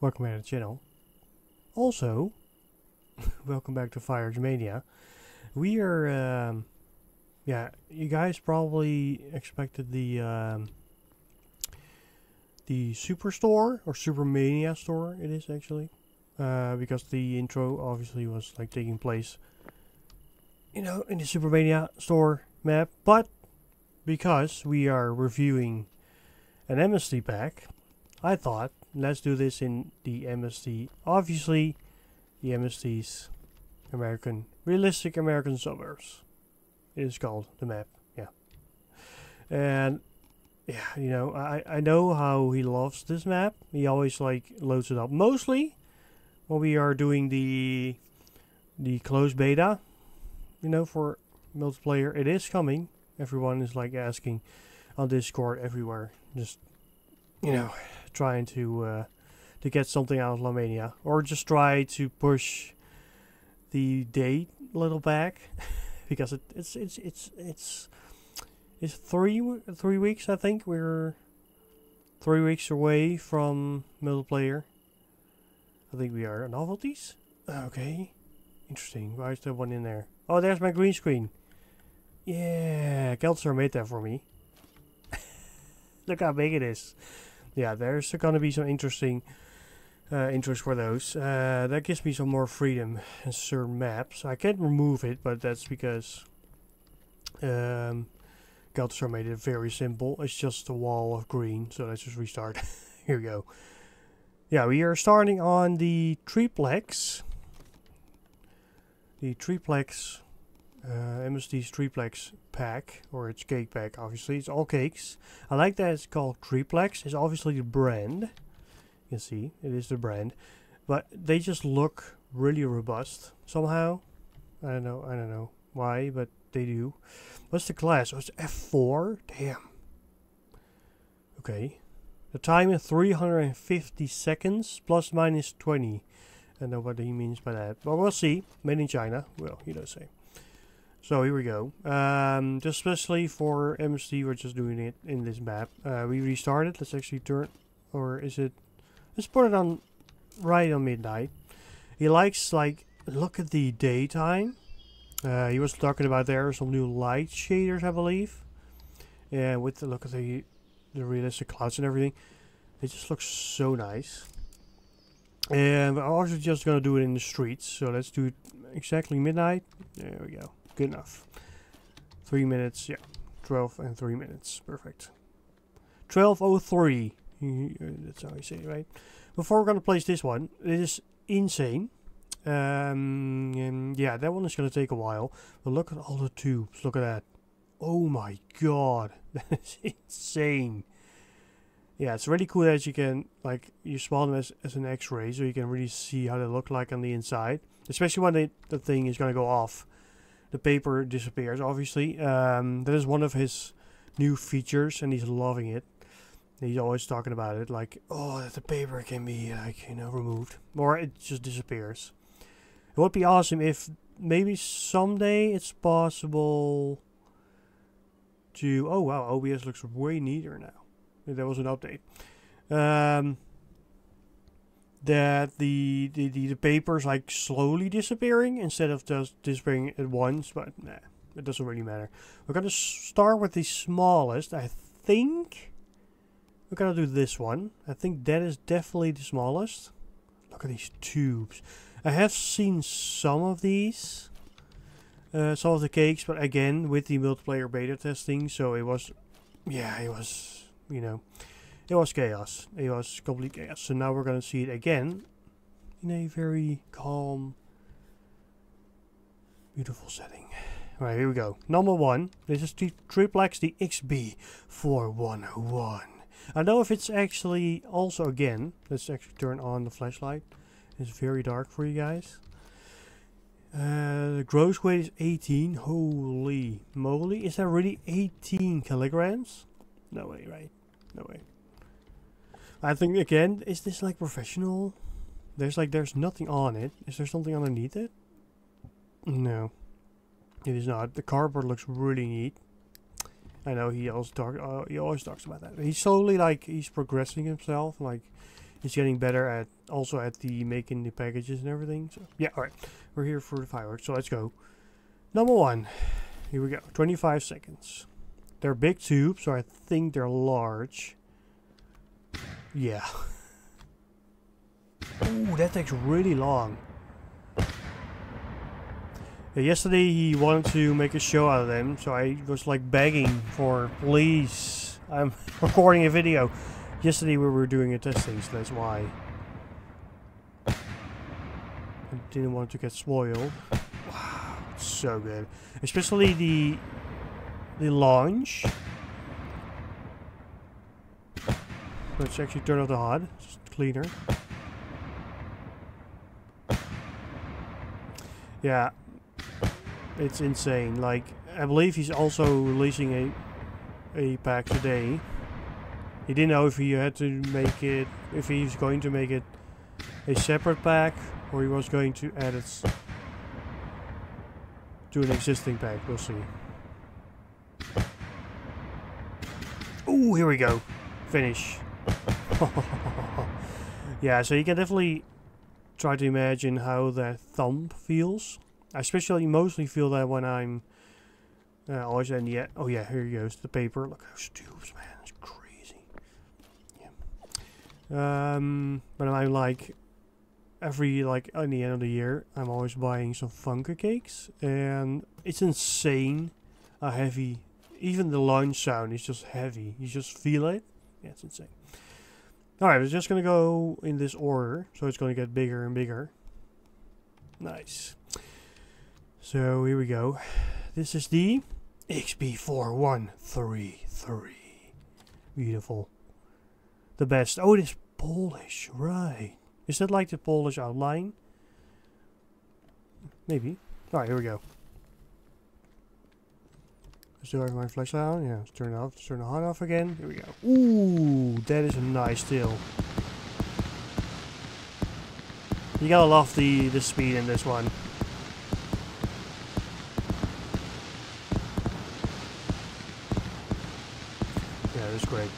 welcome back to the channel. Also, welcome back to Mania. We are, yeah, you guys probably expected the Superstore, or Super Mania store, it is actually. Because the intro obviously was like taking place, you know, in the Super Mania store map. But because we are reviewing an Amnestey pack, I thought, let's do this in the Amnestey. Obviously, the Amnestey's realistic American suburbs. It is called the map, yeah. And yeah, you know, I know how he loves this map. He always like loads it up. Mostly when we are doing the closed beta, you know, for multiplayer. It is coming. Everyone is like asking on Discord everywhere. Just, you know, trying to get something out of Mania, or just try to push the date a little back because it's 3 weeks. I think we're 3 weeks away from multiplayer. I think we are. Novelties? Okay, interesting. Why is there one in there? Oh, there's my green screen. Yeah, Keltzer made that for me. Look how big it is. Yeah, there's gonna be some interesting interest for those. That gives me some more freedom in certain maps. I can't remove it, but that's because Keltzer made it very simple. It's just a wall of green, so let's just restart. Here we go. Yeah, we are starting on the Triplex. The Triplex, Amnestey's Triplex pack, or its cake pack, obviously. It's all cakes. I like that it's called Triplex. It's obviously the brand. You can see, it is the brand. But they just look really robust, somehow. I don't know why, but they do. What's the class? Oh, it's F4? Damn. Okay. The time is 350 seconds, plus minus 20. I don't know what he means by that. But we'll see. Made in China. Well, he does say. So here we go. Just especially for Amnestey, we're just doing it in this map. We restarted. Let's actually turn, or is it? Let's put it on right on midnight. He likes, like, look at the daytime. He was talking about there are some new light shaders, I believe. Yeah, with the look at the realistic clouds and everything. It just looks so nice. And we're also just gonna do it in the streets. So let's do it exactly midnight. There we go. Good enough. 3 minutes, yeah. 12 and 3 minutes. Perfect. 12:03. That's how you say it, right? Before we're going to place this one, it is insane. Yeah, that one is going to take a while. But look at all the tubes. Look at that. Oh my god. That is insane. Yeah, it's really cool that you can, like, you spawn them as an X-ray, so you can really see how they look like on the inside. Especially when the thing is going to go off. The paper disappears, obviously. That is one of his new features, and he's loving it. He's always talking about it, like, oh, that the paper can be, like, you know, removed. Or it just disappears. It would be awesome if maybe someday it's possible to... Oh, wow, OBS looks way neater now. There was an update. That the paper's like slowly disappearing instead of just disappearing at once, but nah, it doesn't really matter. We're gonna start with the smallest. I think we're gonna do this one. I think that is definitely the smallest. Look at these tubes. I have seen some of these, some of the cakes, but again with the multiplayer beta testing, so it was, yeah, it was, you know. It was chaos. It was complete chaos. So now we're going to see it again in a very calm, beautiful setting. Alright, here we go. Number 1. This is the Triplex, the XB4101. I don't know if it's actually also again. Let's actually turn on the flashlight. It's very dark for you guys. The gross weight is 18. Holy moly. Is that really 18 kilograms? No way, right? No way. I think again, is this like professional? There's nothing on it. Is there something underneath it? No, it is not. The cardboard looks really neat. I know he always talks about that. He's slowly, like, he's progressing himself. Like, He's getting better at also at the making the packages and everything. So yeah, all right, we're here for the fireworks. So let's go. Number 1. Here we go. 25 seconds. They're big tubes, so I think they're large. Yeah. Ooh, that takes really long. Yeah, yesterday he wanted to make a show out of them, so I was like begging for, please, I'm recording a video. Yesterday we were doing a testing, so that's why. I didn't want to get spoiled. Wow, it's so good. Especially the launch. Let's actually turn off the HUD, just cleaner. Yeah, it's insane. Like, I believe he's also releasing a pack today. He didn't know if he had to make it, if he's going to make it a separate pack, or he was going to add it to an existing pack. We'll see. Ooh, here we go. Finish. Yeah, so you can definitely try to imagine how that thumb feels. I especially mostly feel that when I'm always in the oh yeah, here goes the paper. Look at those tubes, man, it's crazy. Yeah. But I'm like every like at the end of the year, I'm always buying some Funker cakes, and it's insane how heavy. Even the launch sound is just heavy. You just feel it. Yeah, it's insane. Alright, we're just gonna go in this order, so it's gonna get bigger and bigger. Nice. So here we go. This is the XB4133. Beautiful. The best. Oh, it is Polish, right. Is that like the Polish outline? Maybe. Alright, here we go. Still have my flash on. Yeah, let's turn it off. Let's turn the HUD off again. Here we go. Ooh, that is a nice still. You gotta love the speed in this one. Yeah, that's great.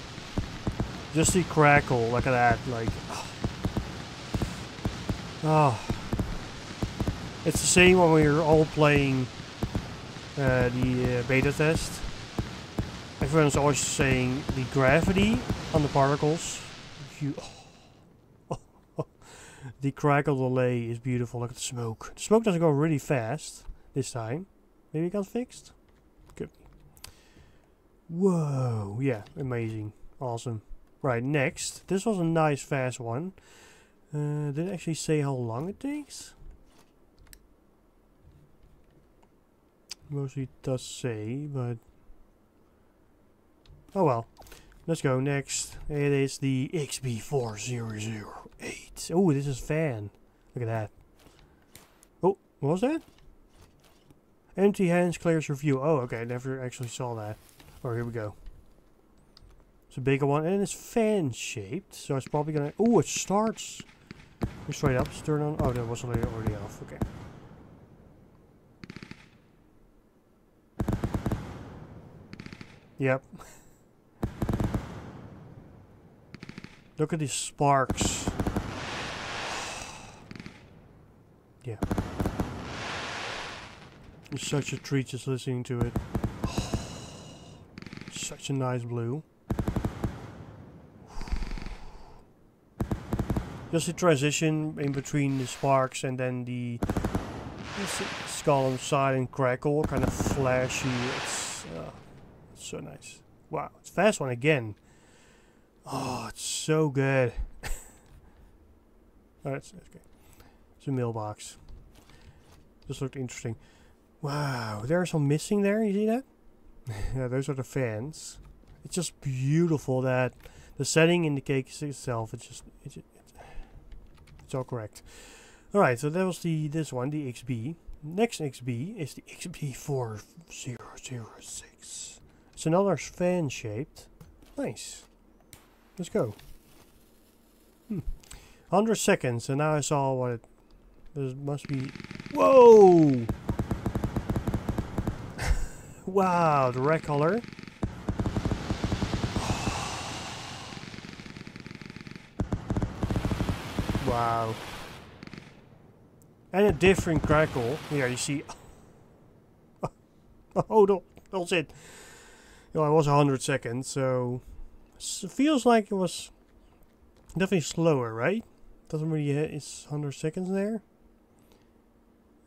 Just the crackle, look at that, like, oh. It's the same when we were all playing the beta test. Everyone's always saying the gravity on the particles. The crackle delay is beautiful. Look at the smoke. The smoke doesn't go really fast this time. Maybe it got fixed? Good. Whoa. Yeah, amazing. Awesome. Right, next. This was a nice fast one. Did it actually say how long it takes? Mostly does say, but oh well. Let's go next. It is the XB4008. Oh, this is fan. Look at that. Oh, what was that? Empty hands clears your view. Oh, okay. I never actually saw that. Oh, here we go. It's a bigger one, and it's fan shaped, so it's probably gonna. Oh, it starts. Straight up. Let's turn on. Oh, that was already off. Okay. Yep. Look at these sparks. Yeah. It's such a treat just listening to it. Such a nice blue. Just the transition in between the sparks and then the skull on the side and crackle, kind of flashy. It's so nice. Wow, it's a fast one again. Oh, it's so good. Oh, that's okay. It's a mailbox. This looked interesting. Wow, there's some missing there. You see that? Yeah, those are the fans. It's just beautiful that the setting in the cake itself. It's all correct. All right, so that was this one, the XB. Next XB is the XB4006. It's another fan shaped. Nice. Let's go. 100 seconds, and now I saw what it. This must be. Whoa! Wow, the red color. Wow. And a different crackle. Here you see. Oh, no, that's it. You know, it was 100 seconds, so it feels like it was definitely slower, right? Doesn't really hit. It's 100 seconds there.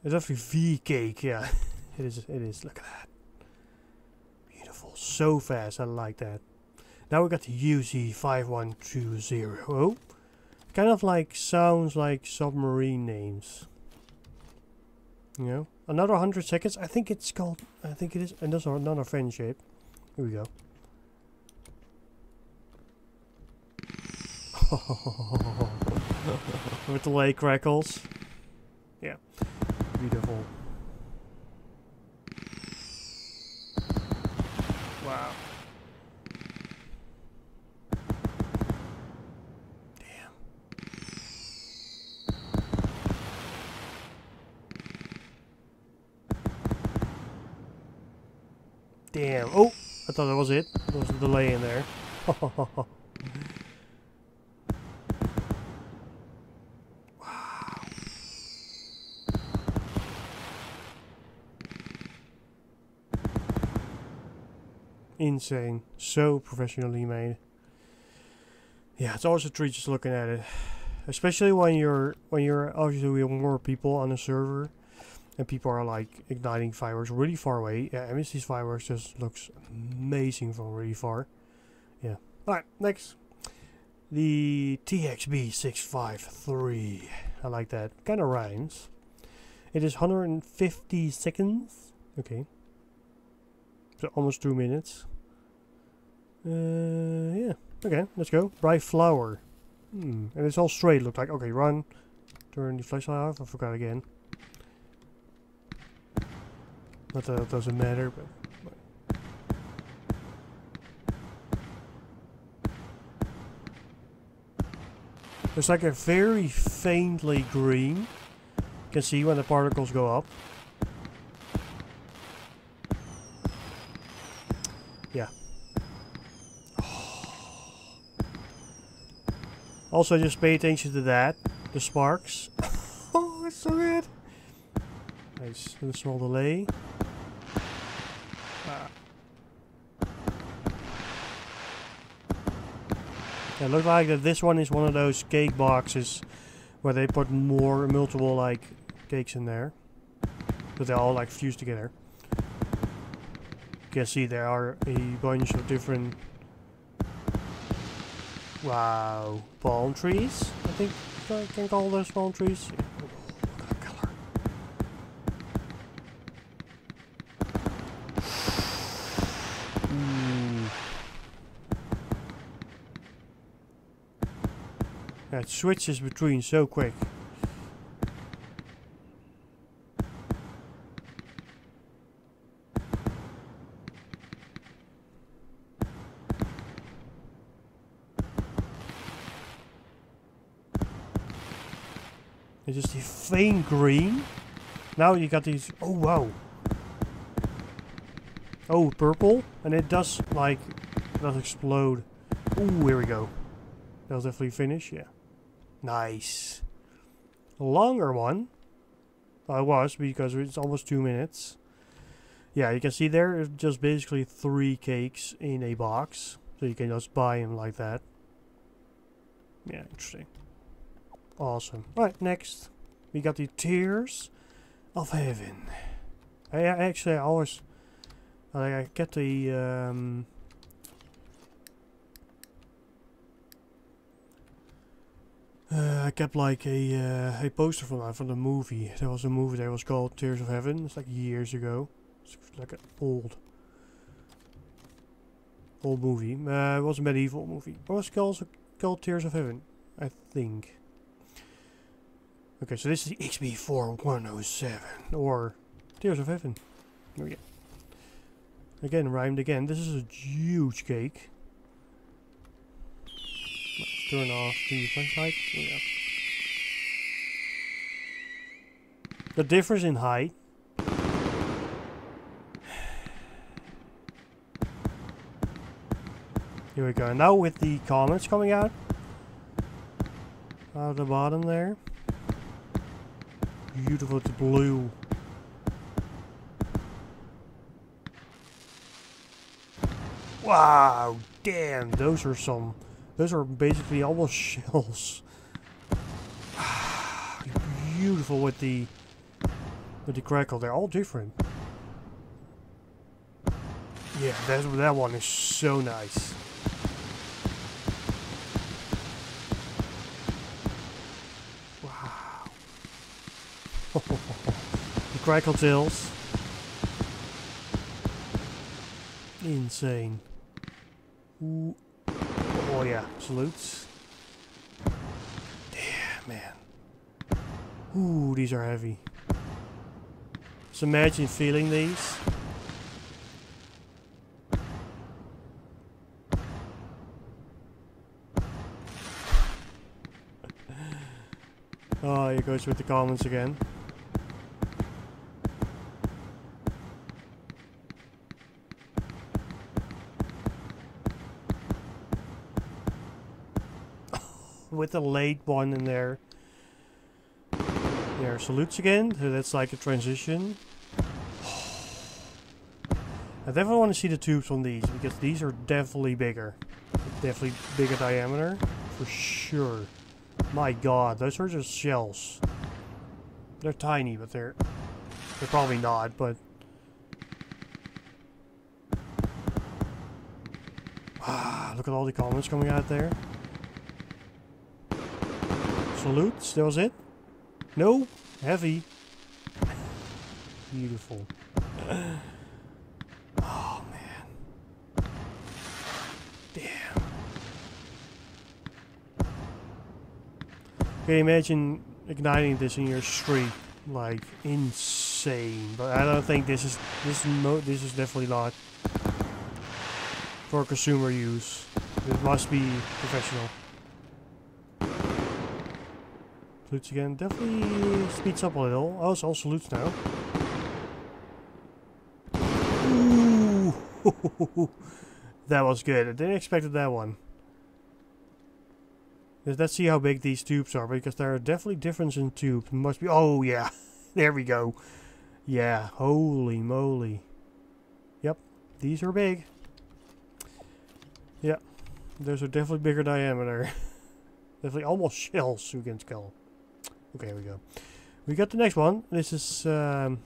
It's definitely V cake, yeah. It is. It is. Look at that. Beautiful. So fast. I like that. Now we got the UZ5120. Oh, kind of like sounds like submarine names. You know, another 100 seconds. I think it's called. I think it is. And that's another fan shape. Here we go. With the lake crackles. Yeah, beautiful. Wow. Damn. Damn. Oh, I thought that was it. There was a delay in there. Insane. So professionally made. Yeah, it's always a treat just looking at it. Especially when you're obviously we have more people on the server and people are like igniting fireworks really far away. Yeah, Amnestey's fireworks just looks amazing from really far. Yeah. Alright, next. The TXB653. I like that. Kinda rhymes. It is 150 seconds. Okay. So almost 2 minutes. Yeah. Okay, let's go. Bright flower. And it's all straight, look like. Okay, run. Turn the flashlight off. I forgot again. Not that it doesn't matter, but. There's like a very faintly green. You can see when the particles go up. Yeah. Also, just pay attention to that. The sparks. Oh, it's so good. Nice. A small delay. Yeah, it looks like that this one is one of those cake boxes where they put more multiple like cakes in there. But they all like fused together. You can see there are a bunch of different palm trees. I think I can call those palm trees. Yeah. Oh, look at the color. Yeah, it switches between so quick. It's just the faint green. Now you got these. Oh wow. Oh, purple, and it does like explode. Ooh, here we go. That'll definitely finish. Yeah. Nice. A longer one. Well, it was because it's almost 2 minutes. Yeah, you can see there it's just basically 3 cakes in a box, so you can just buy them like that. Yeah, interesting. Awesome. Alright, next. We got the Tears of Heaven. I always... I get the... I kept like a poster from that, from the movie. There was a movie that was called Tears of Heaven. It's like years ago. It's like an old movie. It was a medieval movie. It was also called Tears of Heaven, I think. Okay, so this is the XB4107, or Tears of Heaven. There we go. Again, rhymed again. This is a huge cake. Let's turn off the flashlight. Yeah. The difference in height. Here we go. Now with the comments coming out. out of the bottom there. Beautiful, it's blue. Wow, damn, those are basically almost shells. Beautiful with the crackle. They're all different. Yeah, that one is so nice. Wow. The crackle tails. Insane. Ooh. Oh yeah, salutes. Damn, man. Ooh, these are heavy. Just imagine feeling these. Oh, here goes with the comments again. With the late one in there. There, salutes again. So that's like a transition. I definitely want to see the tubes on these because these are definitely bigger. Definitely bigger diameter. For sure. My god, those are just shells. They're tiny, but they're probably not, but look at all the comments coming out there. Salutes, that was it? No? Heavy. Beautiful. Oh man. Damn. Okay, imagine igniting this in your street. Like insane. But I don't think this is definitely not for consumer use. It must be professional. Salutes again. Definitely speeds up a little. Oh, it's all salutes now. Ooh. That was good. I didn't expect that one. Let's see how big these tubes are, because there are definitely difference in tubes. Must be. Oh yeah, there we go. Yeah, holy moly. Yep, these are big. Yeah, those are definitely bigger diameter. Definitely almost shells you can skull. Okay, here we go. We got the next one. This is yeah,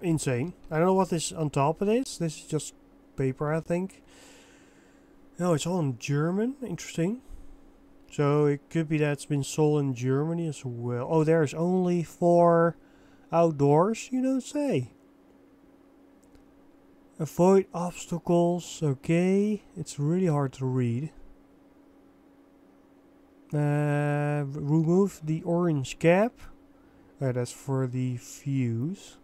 insane. I don't know what this on top of this. This is just paper, I think. Oh, it's all in German. Interesting. So it could be that it's been sold in Germany as well. Oh, there's only for outdoors, you don't say. Avoid obstacles. Okay. It's really hard to read. Remove the orange cap. That's for the fuse.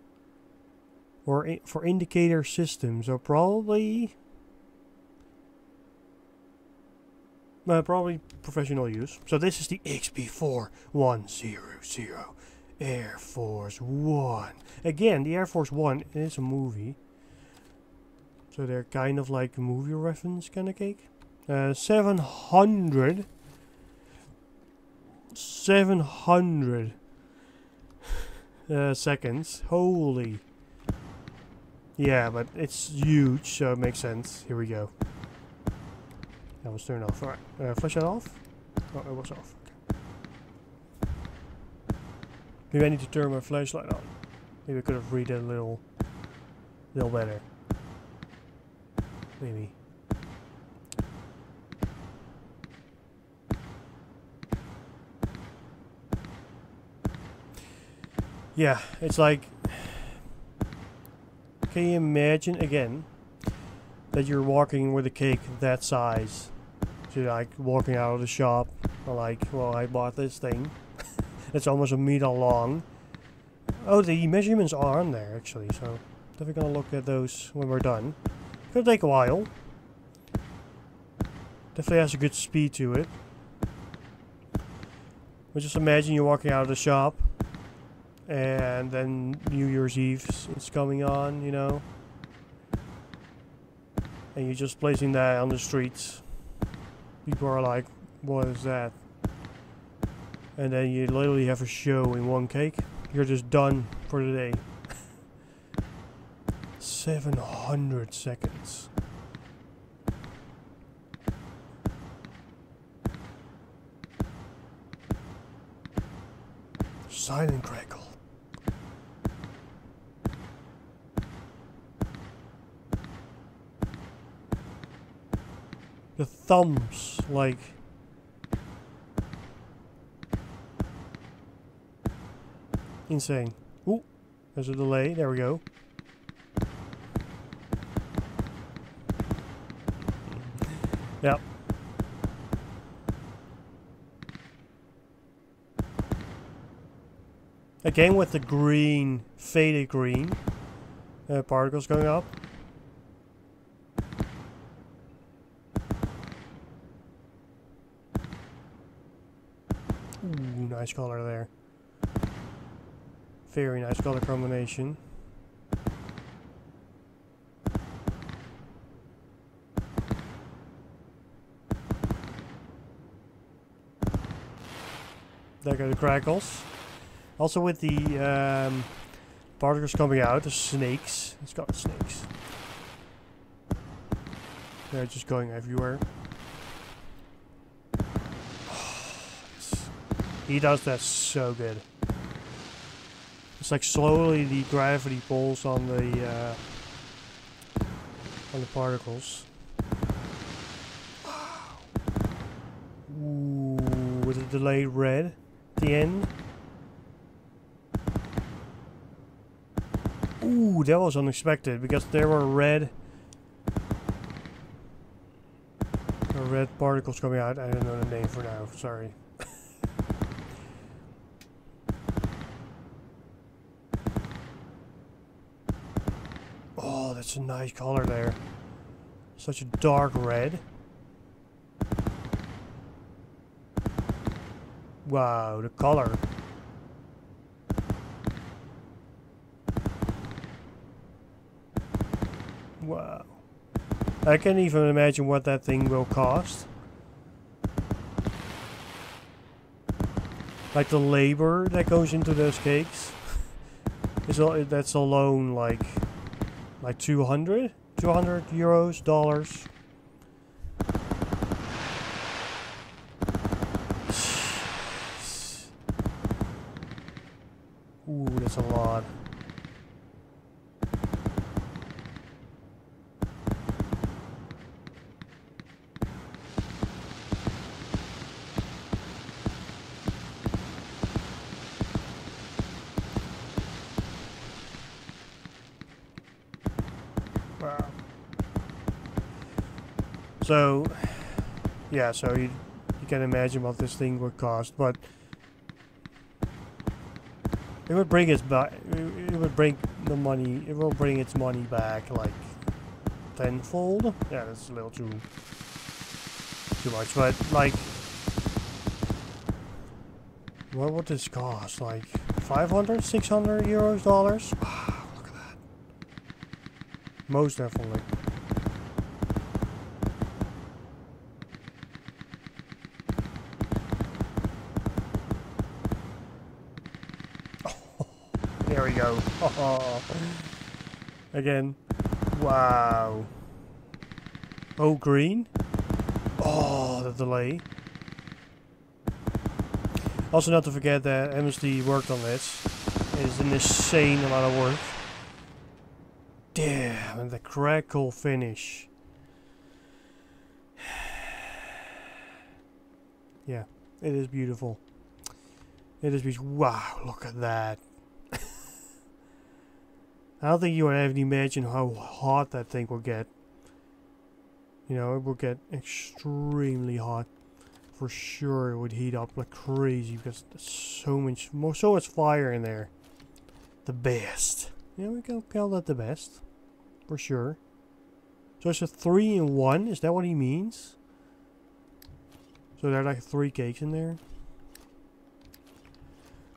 Or for indicator system. So probably professional use. So this is the XB4100 Air Force One. Again, the Air Force One is a movie. So they're kind of like a movie reference kind of cake. 700 seconds. Holy. Yeah, but it's huge, so it makes sense. Here we go. That was turned off. Alright, flash that off. Oh, it was off. Okay. Maybe I need to turn my flashlight on. Maybe I could have read it a little better. Maybe. Yeah, it's like, can you imagine again that you're walking with a cake that size? So you're like walking out of the shop, or like, well, I bought this thing. It's almost a meter long. Oh, the measurements are on there actually, so definitely gonna look at those when we're done. It'll take a while. Definitely has a good speed to it. But just imagine you're walking out of the shop, and then New Year's Eve is coming on, you know. And you're just placing that on the streets. People are like, what is that? And then you literally have a show in one cake. You're just done for the day. 700 seconds. Silent crackle. The thumbs, like... insane. Ooh, there's a delay. There we go. Yep. Again with the green, faded green particles going up. Ooh, nice color there. Very nice color combination. There go the crackles. Also with the particles coming out, the snakes. It's got snakes. They're just going everywhere. He does that so good. It's like slowly the gravity pulls on the particles. Ooh, with a delayed red at the end. Ooh, that was unexpected because there were red particles coming out. I don't know the name for now. Sorry. Oh, that's a nice color there. Such a dark red. Wow, the color. Wow. I can't even imagine what that thing will cost. Like the labor that goes into those cakes. That's alone like 200 euros, dollars. Ooh, that's a lot. Wow. So, yeah, so you can imagine what this thing would cost, but it would bring its it would bring the money. It will bring its money back like tenfold. Yeah, that's a little too much, but like, what would this cost? Like 500, 600 euros, dollars? Wow, look at that. Most definitely. There we go. Again. Wow. Oh, green. Oh, the delay. Also, not to forget that Amnestey worked on this. It is an insane amount of work. Damn, and the crackle finish. Yeah, it is beautiful. It is beautiful. Wow, look at that. I don't think you would even imagine how hot that thing will get. You know, it will get extremely hot. For sure, it would heat up like crazy because there's so much fire in there. The best. Yeah, we can call that the best. For sure. So it's a 3-in-1. Is that what he means? So there are like 3 cakes in there.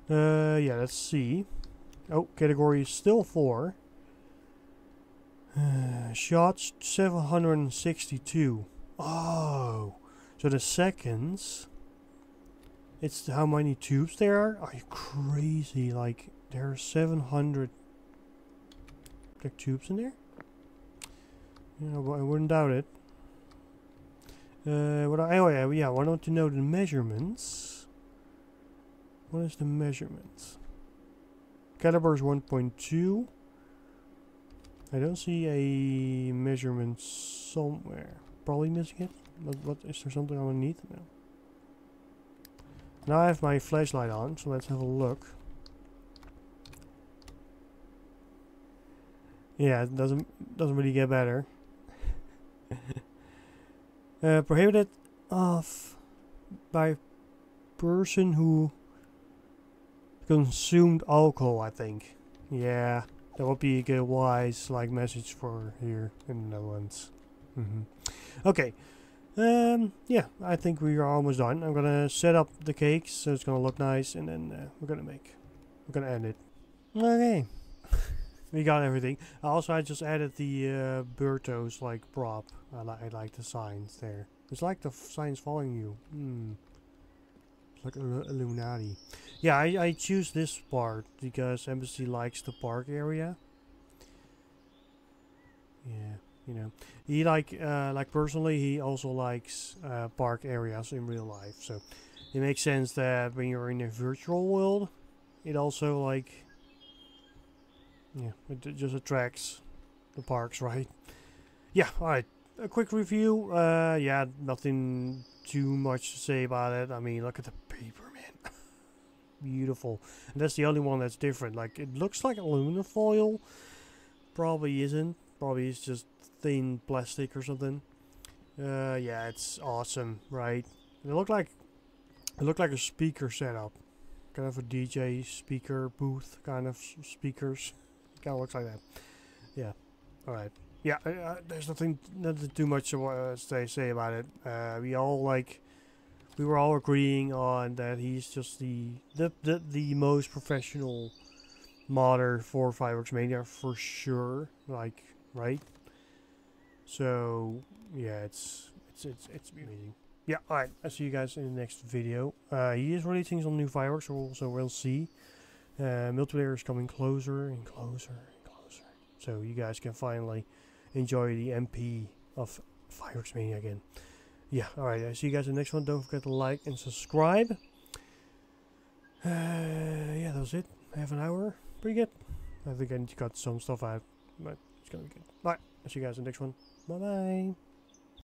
Yeah, let's see. Oh, category is still 4. Shots 762. Oh, So the seconds, it's how many tubes there are. Are you crazy? Like there are 700 like tubes in there. You know, I wouldn't doubt it. Anyway, yeah, I want to know the measurements. What is the measurements? Caliber is 1.2. I don't see a measurement somewhere. Probably missing it. What is there something underneath? No. Now I have my flashlight on, so let's have a look. Yeah, it doesn't really get better. Prohibited of by person who consumed alcohol, I think. Yeah, that would be a good wise like message for here in the Netherlands. Okay. Yeah, I think we are almost done. I'm gonna set up the cakes so it's gonna look nice, and then we're gonna end it. Okay. We got everything. I just added the Berto's like prop. I like the signs there. It's like the signs following you. It's like Illuminati. Yeah, I choose this part because Amnestey likes the park area. Yeah, you know, he like personally he also likes park areas in real life. So it makes sense that when you're in a virtual world, it also like. Yeah, it just attracts the parks, right? Yeah, alright. A quick review. Yeah, nothing too much to say about it. I mean, look at the paper, man. Beautiful. And that's the only one that's different. Like, it looks like aluminum foil. Probably isn't. Probably it's just thin plastic or something. Yeah, it's awesome, right? It looked like a speaker setup. Kind of a DJ speaker booth kind of speakers. Kind of looks like that. Yeah. All right. Yeah. There's nothing too much to say about it. We were all agreeing on that he's just the most professional modder for Fireworks Mania for sure. Like, right? So yeah, it's amazing. Yeah. All right. I'll see you guys in the next video. He is releasing some new fireworks, so we'll see. Multiplayer is coming closer and closer and closer. So you guys can finally enjoy the MP of Fireworks Mania again. Yeah, alright, I see you guys in the next one. Don't forget to like and subscribe. Yeah, that was it. Half an hour. Pretty good. I think I got some stuff out, but it's gonna be good. Alright, I'll see you guys in the next one. Bye bye.